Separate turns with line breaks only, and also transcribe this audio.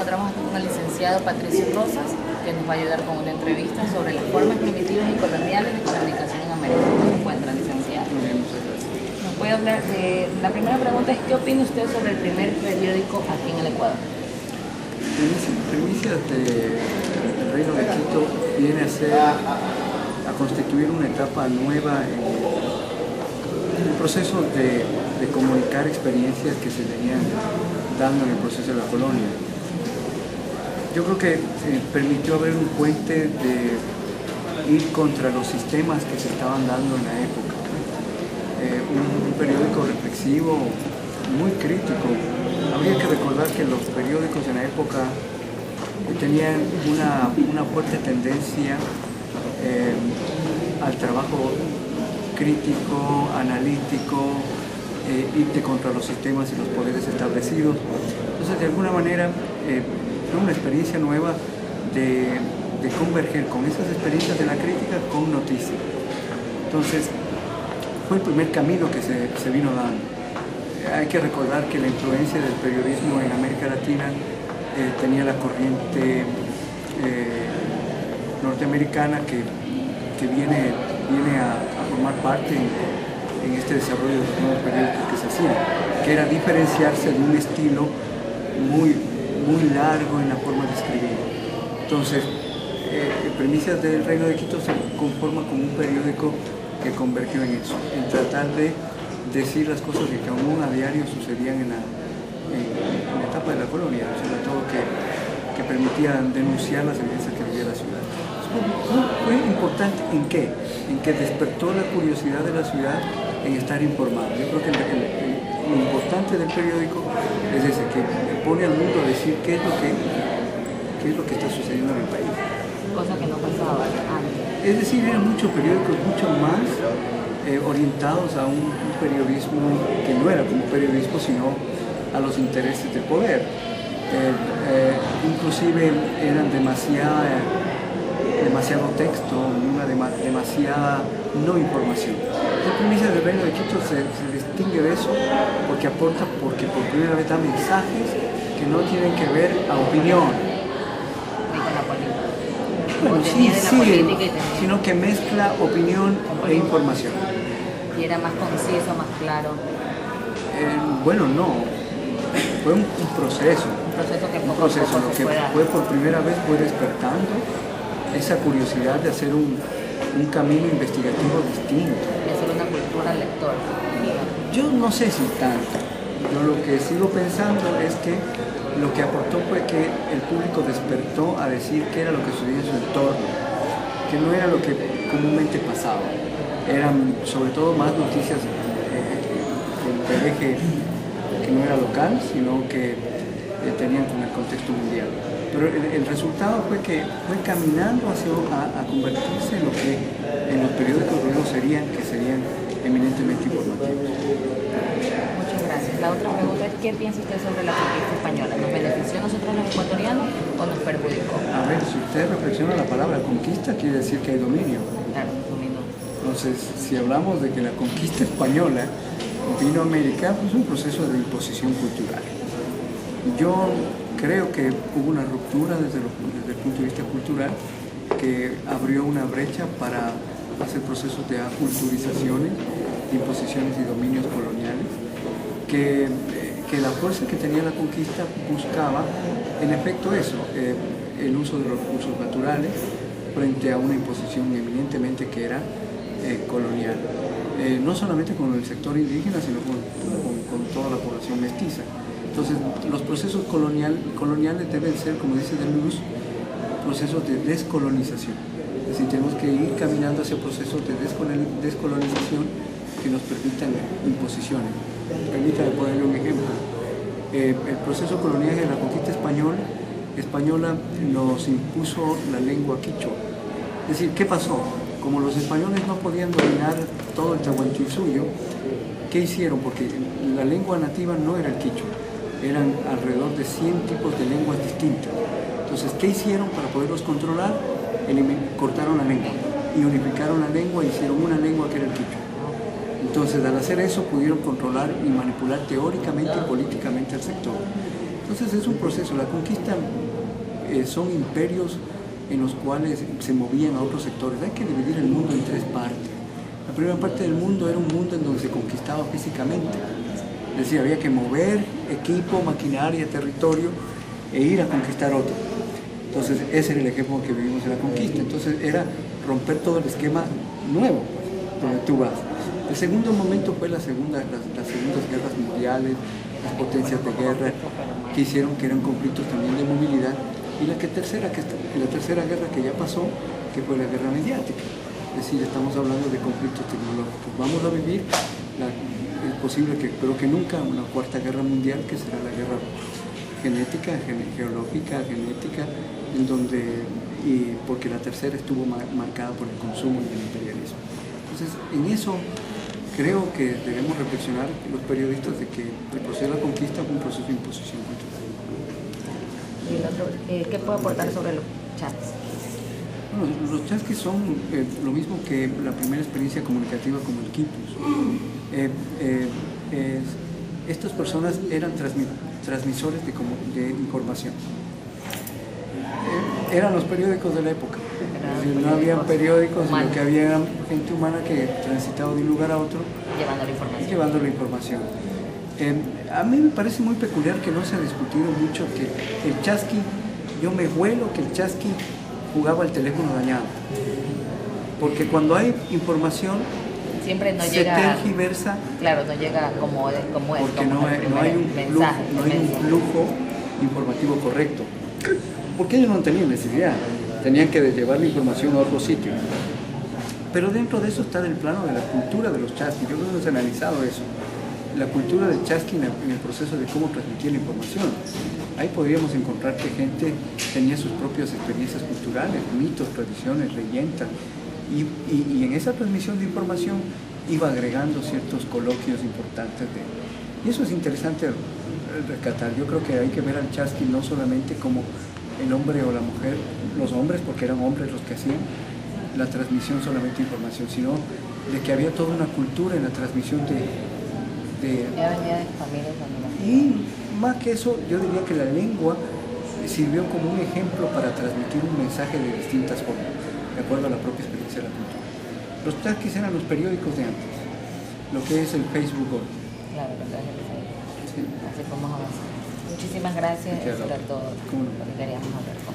Encontramos aquí con el licenciado Patricio Rosas, que nos va a ayudar con una entrevista sobre las formas primitivas y coloniales de comunicación en América. ¿Cómo se encuentra, licenciado?
Muy bien, muchas gracias.
Nos puede hablar de... La primera pregunta es, ¿qué opina usted sobre el primer periódico aquí en el Ecuador?
Primicias del Reino de Quito viene a constituir una etapa nueva en el proceso de comunicar experiencias que se venían dando en el proceso de la colonia. Yo creo que permitió abrir un puente de ir contra los sistemas que se estaban dando en la época. Un periódico reflexivo, muy crítico. Habría que recordar que los periódicos en la época tenían una fuerte tendencia al trabajo crítico, analítico, irte contra los sistemas y los poderes establecidos. Entonces, de alguna manera, fue una experiencia nueva de converger con esas experiencias de la crítica con noticias. Entonces, fue el primer camino que se vino dando. Hay que recordar que la influencia del periodismo en América Latina tenía la corriente norteamericana que viene a formar parte en este desarrollo de los nuevos periódicos que se hacían, que era diferenciarse de un estilo muy largo en la forma de escribir. Entonces, Primicias del Reino de Quito se conforma como un periódico que convergió en eso, en tratar de decir las cosas que aún a diario sucedían en la etapa de la colonia, sobre todo que permitía denunciar las evidencias que vivía la ciudad. Fue importante ¿en qué? En que despertó la curiosidad de la ciudad en estar informado. Yo creo que lo importante del periódico es ese, que pone al mundo a decir qué es lo que está sucediendo en el país.
Cosa que no pasaba antes.
Es decir, eran muchos periódicos mucho más orientados a un periodismo que no era como periodismo, sino a los intereses del poder. Inclusive eran demasiado texto, demasiada no información. La Primicias del Reino de Quito se distingue de eso porque por primera vez da mensajes que no tienen que ver a opinión.
Ni con la política.
Bueno, sí, sino que mezcla opinión e información.
Y era más conciso, más claro.
Bueno, no. Fue un proceso.
Un proceso
Lo que fue por primera vez fue despertando esa curiosidad de hacer un camino investigativo distinto.
Y hacer una cultura lectora.
Yo no sé si tanto. Yo lo que sigo pensando es que lo que aportó fue que el público despertó a decir qué era lo que sucedía en su entorno, que no era lo que comúnmente pasaba. Eran sobre todo más noticias del eje que no era local, sino que tenían con el contexto mundial. Pero el resultado fue que fue caminando a convertirse en lo que en los periódicos luego serían eminentemente informativos.
Muchas gracias. La otra pregunta es, ¿qué piensa usted sobre la conquista española? ¿Nos benefició a nosotros los ecuatorianos o nos perjudicó?
A ver, si usted reflexiona la palabra conquista, quiere decir que hay dominio.
Claro, dominó.
Entonces, si hablamos de que la conquista española vino a América, pues un proceso de imposición cultural. Yo creo que hubo una ruptura desde el punto de vista cultural que abrió una brecha para hacer procesos de aculturizaciones, imposiciones y dominios coloniales, que la fuerza que tenía la conquista buscaba, en efecto, eso, el uso de los recursos naturales frente a una imposición eminentemente que era colonial. No solamente con el sector indígena, sino con toda la población mestiza. Entonces, los procesos coloniales deben ser, como dice Deleuze, procesos de descolonización. Es decir, tenemos que ir caminando hacia procesos de descolonización que nos permitan imposiciones. Permítame ponerle un ejemplo. El proceso colonial de la conquista española nos impuso la lengua quichua. Es decir, ¿qué pasó? Como los españoles no podían dominar todo el tahuantinsuyo, ¿qué hicieron? Porque la lengua nativa no era el quichua, eran alrededor de 100 tipos de lenguas distintas. Entonces, ¿qué hicieron para poderlos controlar? Cortaron la lengua y unificaron la lengua y hicieron una lengua que era el quichua. Entonces, al hacer eso, pudieron controlar y manipular teóricamente y políticamente al sector. Entonces es un proceso. La conquista son imperios en los cuales se movían a otros sectores. Hay que dividir el mundo en tres partes. La primera parte del mundo era un mundo en donde se conquistaba físicamente. Es decir, había que mover equipo, maquinaria, territorio e ir a conquistar otro. Entonces ese era el ejemplo que vivimos en la conquista. Entonces era romper todo el esquema nuevo, donde tú vas. El segundo momento fue las segundas guerras mundiales, las potencias de guerra que hicieron que eran conflictos también de movilidad. Y la tercera guerra que ya pasó, que fue la guerra mediática. Es decir, estamos hablando de conflictos tecnológicos. Vamos a vivir, es posible que, pero que nunca, una cuarta guerra mundial, que será la guerra genética, geológica, genética, en donde, porque la tercera estuvo marcada por el consumo y el imperialismo. Entonces, en eso creo que debemos reflexionar los periodistas de que el proceso de la conquista fue un proceso de imposición cultural.
Y el otro, ¿qué puede aportar sobre los chats?
Bueno, los chasquis son lo mismo que la primera experiencia comunicativa como el quipus. Estas personas eran transmisores de información. Eran los periódicos de la época. Es decir, no había periódicos, sino que había gente humana que transitaba de un lugar a otro llevando la información. A mí me parece muy peculiar que no se ha discutido mucho que el chasqui, yo me huelo que el chasqui jugaba el teléfono dañado, porque cuando hay información
siempre no
se
llega,
tergiversa,
claro, no llega como es,
porque
como
no hay un flujo informativo correcto, porque ellos no tenían necesidad, tenían que llevar la información a otro sitio. Pero dentro de eso está el plano de la cultura de los chasquis. Yo creo que hemos analizado eso, la cultura del chasqui en el proceso de cómo transmitir la información. Ahí podríamos encontrar que gente tenía sus propias experiencias culturales, mitos, tradiciones, leyendas, y en esa transmisión de información iba agregando ciertos coloquios importantes. Y eso es interesante rescatar. Yo creo que hay que ver al chasqui no solamente como el hombre o la mujer, los hombres, porque eran hombres los que hacían la transmisión solamente de información, sino de que había toda una cultura en la transmisión y más que eso, yo diría que la lengua sirvió como un ejemplo para transmitir un mensaje de distintas formas, de acuerdo a la propia experiencia de la cultura. Los chasquis eran los periódicos de antes, lo que es el Facebook hoy.
Claro, sí. Así podemos avanzar. Muchísimas gracias, eso era todo lo que queríamos hablar con